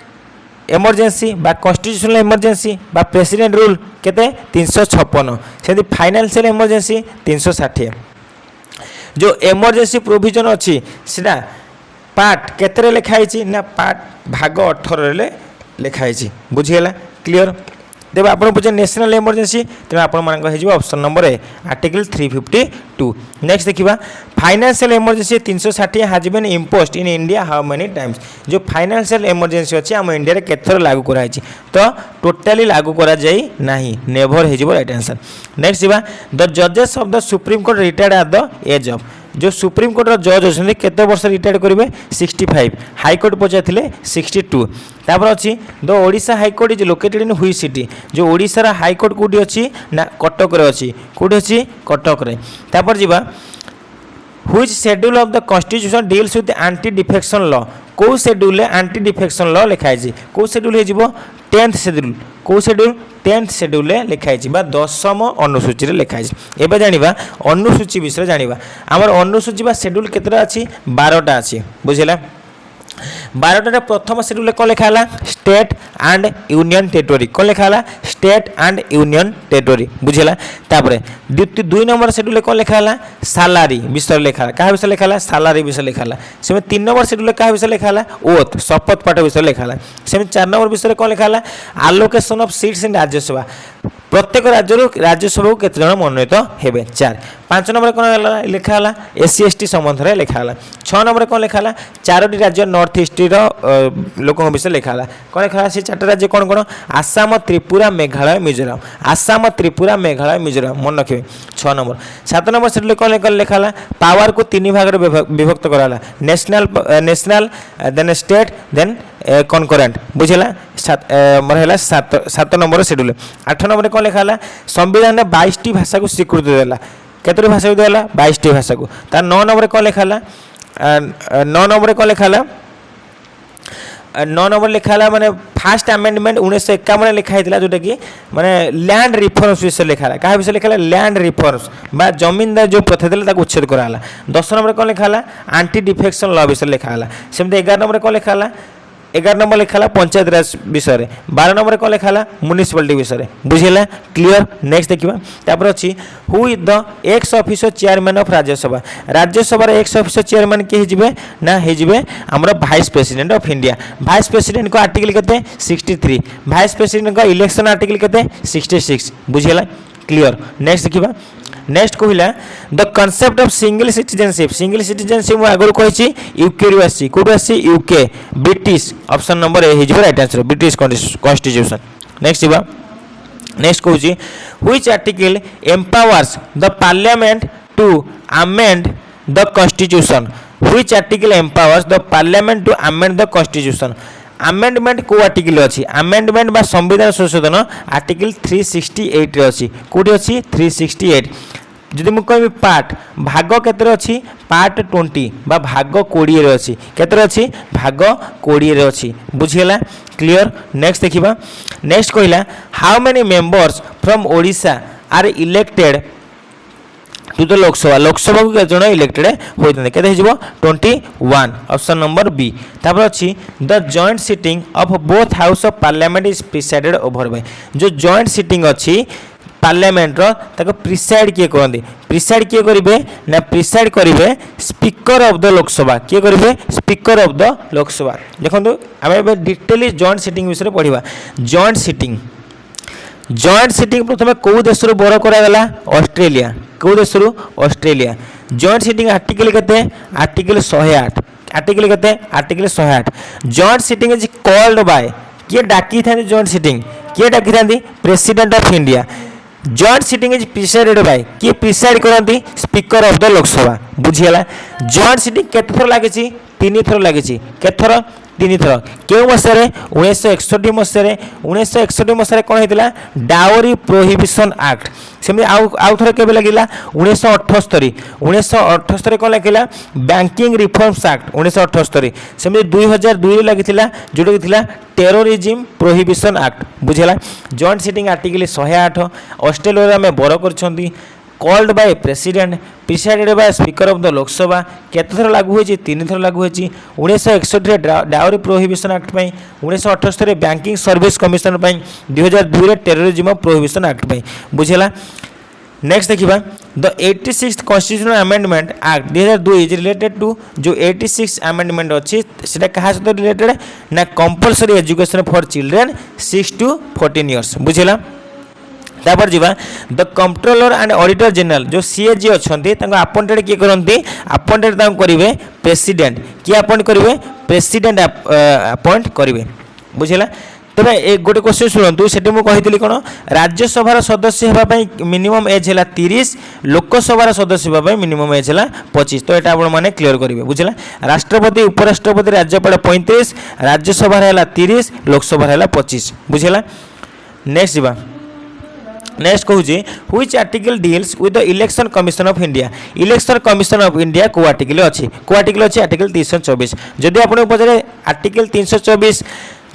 इमरजेंसी बा कॉन्स्टिट्यूशनल इमरजेंसी बा प्रेसिडेंट रूल केते 356 से फाइनेंशियल इमरजेंसी 360 जो इमरजेंसी प्रोविजन अच्छी सीधा पार्ट केतरे लिखाई ना पार्ट भाग 18 रे लिखाई बुझीगला क्लियर तेज आप पूछे नेशनल इमरजेंसी तेज आप option number A article 352। Next देखिबा financial emergency 360 has been imposed in India how many times जो फाइनेंशियल इमरजेंसी अच्छी आम इंडिया रे केथर लागू कराई तो टोटाली लागू करा जाई नाही नेभर हे राइट आंसर। नेक्स्ट जीवा द जजेस of the supreme court retired at the age of जो सुप्रीम कोर्ट जज अच्छे केते वर्ष रिटायर्ड करेंगे 65 हाईकोर्ट पचारे 62 तापर अच्छी the Odisha high court is located in which city जो ओडिशार हाईकोर्ट कौटी अच्छी ना कटक अच्छी कौटी अच्छी कटक तापर जीवा which schedule of the constitution deals with anti defection law कौ शेड्यूल एंटी डिफेक्शन लॉ लिखाई कौ शेड्यूल हो 10th शेड्यूल कौ शेड्यूल 10th शेड्यूल लिखाई 10म अनुसूची लिखाई। एवं जाना अनुसूची विषय जाना आमर अनुसूची शेड्यूल केतटा अच्छी 12टा अच्छी बुझेगा 12टा प्रथम शेड्यूल कौन लिखाला स्टेट एंड यूनियन टेरिटोरी कौन लिखाला स्टेट एंड यूनियन टेरिटोरी बुझेगा तापर 2 नंबर शेड्यूल कौन लिखाला सालारी विषय लिखाला क्या विषय लिखाला सालारी विषय लिखाला से 3 नंबर शेड्यूल क्या विषय लिखाला ओथ शपथ पाठ विषय लिखाला से 4 नंबर विषय कौन लिखाला allocation of seats in Rajya Sabha प्रत्येक राज्यसभा को केते जन मनोनीत हेबे 4 5 नंबर कौन लिखाला एससी एसटी संबंध में लिखाला 6 नंबर कौन लिखाला 4टी राज्य नॉर्थ ईस्ट लोक विषय लिखाला कौन लिखाला से 4टा राज्य कौन कौन आसाम त्रिपुरा मेघालय मिजोराम आसाम त्रिपुरा मेघालय मिजोराम मन रखिए 6 नंबर 7 नंबर शेड्यूल कौन लिखाला पावर को 3 भाग विभक्त कराला national then state then concurrent बुझेला मोर 7 नंबर शेड्यूल 8 नंबर कौन लिखाला संविधान में 22टी भाषा को स्वीकृति देला केतोटी भाषा को देला 22टी भाषा को तार 9 नंबर कौन लिखाला 9 नंबर कौन लिखाला 9 नंबर लिखाला माने फास्ट अमेंडमेंट 1951 लिखाई जोटा कि माने लैंड रिफॉर्म्स विषय लिखाला क्या विषय लिखाला लैंड रिफॉर्म्स बा जमीनदार जो प्रथा देला उच्छेद कराला 10 नंबर कौन लिखाला एंटी डिफेक्शन लॉ विषय लिखाला सेमते 11 नंबर कौन लिखाला 11 नंबर लिखाला पंचायत राज विषय 12 नंबर कौन लिखाला म्युनिसिपालिटी विषय बुझेला क्लियर। नेक्स्ट देखिबा तापर अछि who is the ex officer chairman of Rajya Sabha ex officer chairman के हिजिबे ना हिजिबे हमरो vice president of India vice president को आर्टिकल केते 63 वाइस प्रेसिडेंट का इलेक्शन आर्टिकल केते 66 बुझेला क्लियर। नेक्स्ट देखिबा नेक्स्ट कहला the concept of single citizenship मु आगु कहि यूके रु आसी कोड आसी UK British option number A हिजो right answer British constitution. Next बा next कहूची which article empowers the parliament to amend the constitution which article empowers the parliament to amend the constitution amendment को article अच्छी amendment बा संविधान संशोधन article 368 रे अच्छी कोडी अच्छी 368 जदि मु कहबी पार्ट भाग केतरे अच्छी पार्ट 20 बा भाग 20 रे अच्छी केतरे अच्छी भाग 20 रे अच्छी बुझियला क्लियर। नेक्स्ट देखिबा नेक्स्ट कहला how many members from Odisha are elected to the Lok Sabha को केते जण इलेक्टेड होइतने केते हिजबो 21 ऑप्शन नंबर बी तापर अछि the joint sitting of both house of parliament is presided over by जो जॉइंट सिटिंग अछि पार्लियामेंट रो ताको प्रिसाइड किए करंदी प्रिसाइड किए करिवे ना प्रिसाइड करिवे स्पीकर ऑफ द लोकसभा किए करिवे स्पीकर ऑफ द लोकसभा देखंतु हम डिटेली जॉइंट सिटिंग विषय पढिबा जॉइंट सिटिंग जॉइंट सिटिंग प्रथम कौ देश बर कराला ऑस्ट्रेलिया कौ देश ऑस्ट्रेलिया जॉइंट सिटिंग आर्टिकल केते आर्टिकल 108 आर्टिकल केते article 108 joint sitting is called by किए डाकी था जॉइंट सिटिंग किए डाकी था president of India joint sitting is presided by किए प्रिसाइड करती स्पीकर ऑफ द लोकसभा बुझीगला जॉइंट सिटिंग केते थर लागिछि 3 थर लागिछि केते थर 3 थर केउ मसरे 1961 मसरे 1961 मसरे कोन हेतिला डावरी प्रोहिबिशन एक्ट सेमि आउ थर केबे लागिला 1978 कोन लागिला बैंकिंग रिफॉर्म्स एक्ट 1978 सेमि 2002 रे लागितिला जोडे थिला टेररिज्म प्रोहिबिशन एक्ट बुझेला जॉइंट सिटिंग आर्टिकल 108 ऑस्ट्रेलिया में बर करछंती called by president presided by speaker of the Lok Sabha केते थर लागू होची 3 थर लागू होची 1961 रे डावरी प्रोहिबिशन एक्ट पई 1978 रे बैंकिंग सर्विस कमिशन पई 2002 रे टेररिज्म प्रोहिबिशन एक्ट पई बुझेला नेक्स्ट देखिबा the 86th constitutional amendment act 2002 is related to जो 86 अमेंडमेंट अछि सेटा कहा सहित रिलेटेड ना compulsory education for children 6 to 14 years बुझेला तापर जीवा the controller and auditor general जो सीएजी अच्छे अपॉइंटेड किए करती अपॉइंटेड करेंगे प्रेसिडेंट किए अपॉइंट करेंगे प्रेसिडेंट अपॉइंट करेंगे बुझेगा तेरे एक गोटे क्वेश्चन शुणु से मुझे कौन राज्यसभार सदस्य होगापी मिनिमम एज है 30 लोकसभार सदस्य होगापी मिनिमम एज है 25 तो यहाँ आपने क्लीयर करेंगे बुझेगा राष्ट्रपति उपराष्ट्रपति राज्यपाल 35 राज्यसभा है 30 लोकसभा है 25 बुझेगा नेक्स्ट जीवा नेक्स्ट कहूँ which article deals with the election commission of India election commission of India को आर्टिकल अच्छी को आर्टिकल अच्छी आर्टिकल 324 जदि आपको पचारे आर्टिकल 324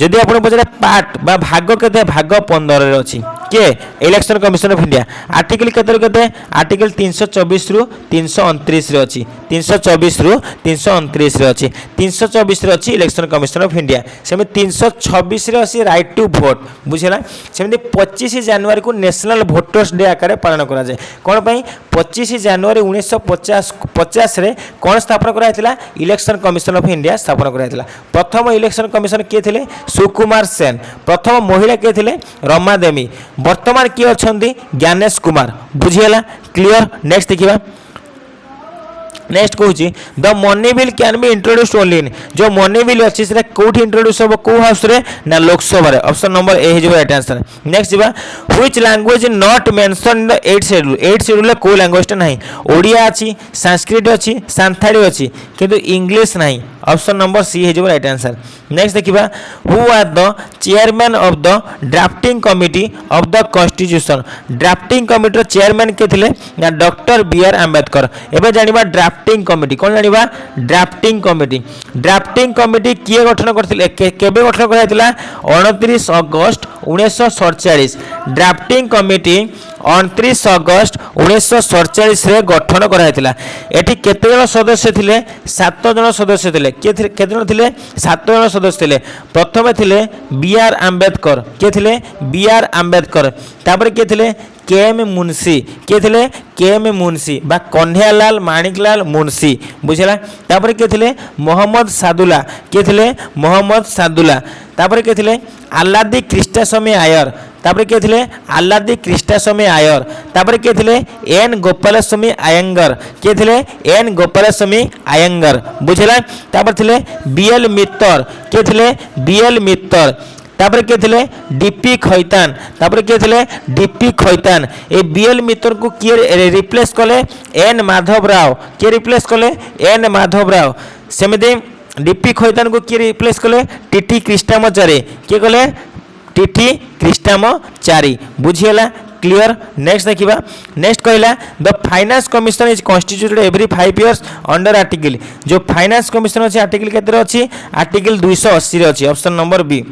जदि आपको पचारे पार्ट बा भाग केते भाग 15 रे अच्छी के election commission of India article केते आर्टिकल 324 रु 329 रे अच्छी 324 रु 329 रे अच्छी 324 रे अच्छी इलेक्शन कमिशन ऑफ इंडिया सेमे 326 रे अच्छी राइट टू वोट बुझेला सेमे 25 जनवरी को नेशनल वोटर्स डे आकार पालन करा जाए कोन पई 25 जनवरी 1950 रे कोन स्थापना करा हैतिला इलेक्शन कमिशन ऑफ इंडिया स्थापना करा हैतिला प्रथम इलेक्शन कमिशन के थिले सुकुमार सेन प्रथम महिला के थिले रमा देवी वर्तमान किए अछंती ज्ञानेश कुमार बुझीगला क्लियर नेक्स्ट देखिबा नेक्स्ट कहूँ the money bill can be introduced only in जो मनी बिल अच्छी से कौटी इंट्रोड्यूस हम कौ हाउस रे ना लोकसभा रे ऑप्शन नंबर ए हो राइट आंसर नेक्स्ट जीवा which language not mention in the 8th schedule को लैंग्वेज नहीं ओडिया अच्छी संस्कृत अच्छी सांथाली अच्छी किंतु इंग्लिश नहीं ऑप्शन नंबर सी हो राइट आंसर नेक्स्ट देखिबा who are the chairman of the drafting committee of the constitution drafting committee chairman के थिले ना डॉक्टर बी.आर. आंबेडकर एबे जानिबा ड्राफ्टिंग कमिटी कौन जानिबा ड्राफ्टिंग कमिटी किए गठन करथिले केबे गठन कराइतिला 29 अगस्त 1947 ड्राफ्टिंग कमिटी 29 अगस्त 1947 रे गठन कराइतिला एठी केते जन सदस्य थिले 7 जन सदस्य थिले केते जन थिले 7 जन सदस्य थिले प्रथम थिले बी.आर. आंबेडकर के थिले बी.आर. आंबेडकर तापर के थिले के.एम. मुंशी बा कन्हैयालाल माणिकलाल मुंशी बुझेला तापर के थिले मोहम्मद सादुल्ला के थिले मोहम्मद सादुल्ला तापर के थिले आलादी कृष्णास्वामी आयर तापर के थिले आलादी कृष्णास्वामी आयर तापर के थिले एन गोपालस्वामी आयंगर के थिले एन गोपालस्वामी आयंगर बुझेला तापर थिले बी.एल. मित्तर के थिले बी.एल. मित्तर तापर के थिले डीपी खैतान तापर के थिले डीपी खैतान ए बी.एल. मित्तर को किए रिप्लेस कले एन माधव राव के रिप्लेस कले एन माधव राव सेमिति डीपी खैतान को किए रिप्लेस कले टीटी कृष्णामाचारी के कले टीटी कृष्णामाचारी बुझीगला क्लियर नेक्स्ट देखिबा नेक्स्ट कहला the finance commission is constituted every 5 years under article जो फाइनेंस कमिशन अछि आर्टिकल केते अछि आर्टिकल 280 रे अछि ऑप्शन नंबर बी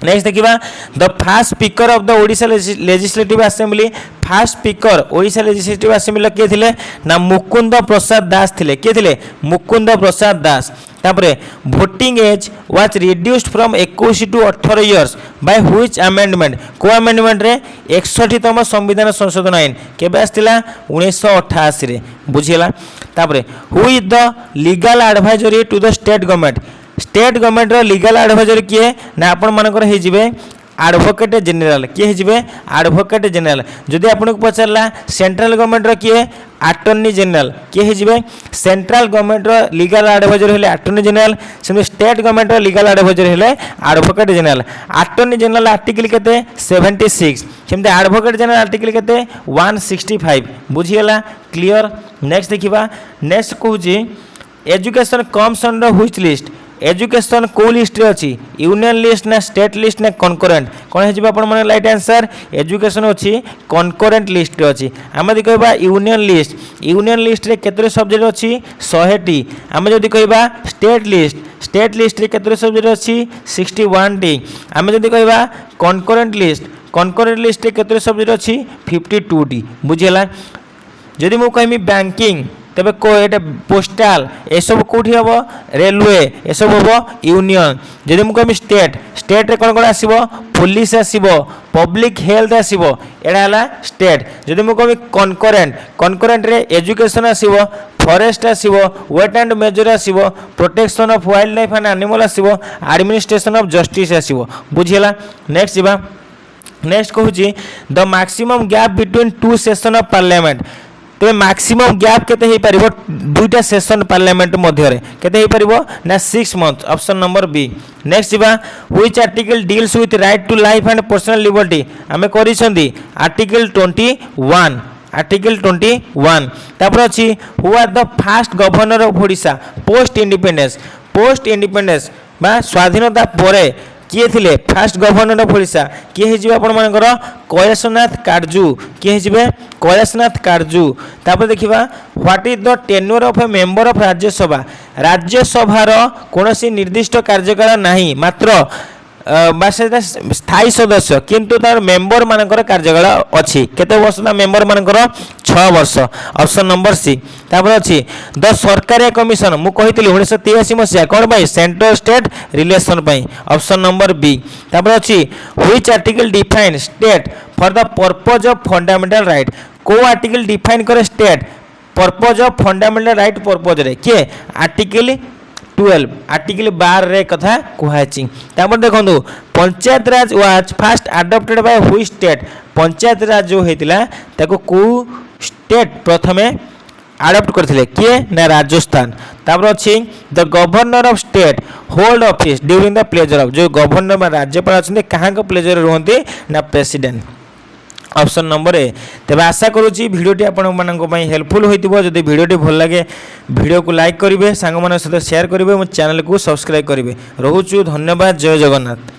नेक्स्ट देखिबा the fast speaker of the Odisha legislative assembly fast speaker Odisha legislative assembly के थिले ना मुकुंद प्रसाद दास थिले के थिले मुकुंद प्रसाद दास तापरे voting age was reduced from 21 to 18 years by which amendment को अमेंडमेंट रे 61तम संविधान संशोधन आईन केबे आस्तिला 1988 रे बुझिला तापरे who is the legal advisory to the state government रो लीगल एडवाइजर किए ना आपण मानकर हे जिवे आडभोकेट जेनेल किए हे आडभोकेट जेनेल जदि आपको पचारा सेंट्रल गवर्नमेंट किए अटर्नी जेनेल किए हे सेंट्रल गवर्नमेंट लीगल एडवाइजर हेले अटर्नी जेनेल से स्टेट गवर्नमेंट लीगल एडवाइजर हेले advocate general attorney general article केते 76 सेमते एडवोकेट जेनेल आर्टिकल केते 165 बुझीगला क्लियर। नेक्स्ट देखिबा नेक्स्ट कहूची education comes under which list education को लिस्ट रे अछि यूनियन लिस्ट ना स्टेट लिस्ट ना कनकरेंट कोन हे जिबा अपन मन राइट आंसर एजुकेशन अछि कनकरेंट लिस्ट रे अछि हम जदि कहबा यूनियन लिस्ट रे केतरे सब्जेक्ट अछि 100 टी हम जदि कहबा स्टेट लिस्ट रे केतरे सब्जेक्ट अछि 61 टी हम जदि कहबा कनकरेंट लिस्ट रे केतरे सब्जेक्ट अछि 52 टी बुझियला। जदि मु कहमी बैंकिंग तेबे को एटा पोस्टल ए सब कोठी हबो रेलवे ए सब हबो यूनियन। जदि मु कहमी स्टेट रे कोन आसीबो पुलिस आसीबो पब्लिक हेल्थ आसीबो एडा हला स्टेट। जदि मु कहमी कनकरेंट रे एजुकेशन आसीबो फॉरेस्ट आसीबो वेट एंड मेजर आसीबो protection of wildlife and animal आसीबो एडमिनिस्ट्रेशन ऑफ जस्टिस आसीबो बुझियला। नेक्स्ट जिबा नेक्स्ट कहूची the maximum gap between two session of parliament तो मैक्सिमम गैप केते हे परिबो दुईटा सेशन पार्लियामेंट मध्य रे केते हे परिबो ना 6 month option number B. Next जिबा which article deals with right to life and personal liberty हमें करिसंदी आर्टिकल 21 तापर अछि who are the first governor of Odisha post independence बा स्वाधीनता परे किए थिले फास्ट गवर्नर ऑफ ओडिशा किए हे जिबा आपण मानकर कैलाशनाथ काटजू तापर देखिबा what is the tenure of a member of Rajya Sabha कोनोसी निर्दिष्ट कार्यकाल नाही मात्र स्थायी सदस्य किंतु तार मेंबर मानकर कार्यकाल अछि केते वर्ष ना मेंबर मानकर 6 वर्ष ऑप्शन नंबर सी। तापर अछि द सरकारी कमिशन मु कहितली 1983 मसिया कोन भाई सेंट्रल स्टेट रिलेशन पई ऑप्शन नंबर बी। तापर अछि which article define state for the purpose of fundamental right को आर्टिकल डिफाइन करे state purpose of fundamental right purpose रे के आर्टिकल 12 रे कथा कुहाची। तापर देखंतु panchayat raj was first adopted by which state panchayat raj जो हेतिला ताको को स्टेट प्रथमे अडॉप्ट करथिले के ना राजस्थान। तापर अछि the governor of state hold office during the pleasure of जो गवर्नर में राज्यपाल अछन कहां को प्लेजर रहंती ना प्रेसिडेंट ऑप्शन नंबर ए। तेज आशा करुँची भिडटी आपण हेल्पफुल होइतिबो जदि भिडटी भल लगे भिडियो को लाइक करेंगे सांग मान सहित शेयर करेंगे मो चैनल को सब्सक्राइब करेंगे। रोचु धन्यवाद जय जगन्नाथ।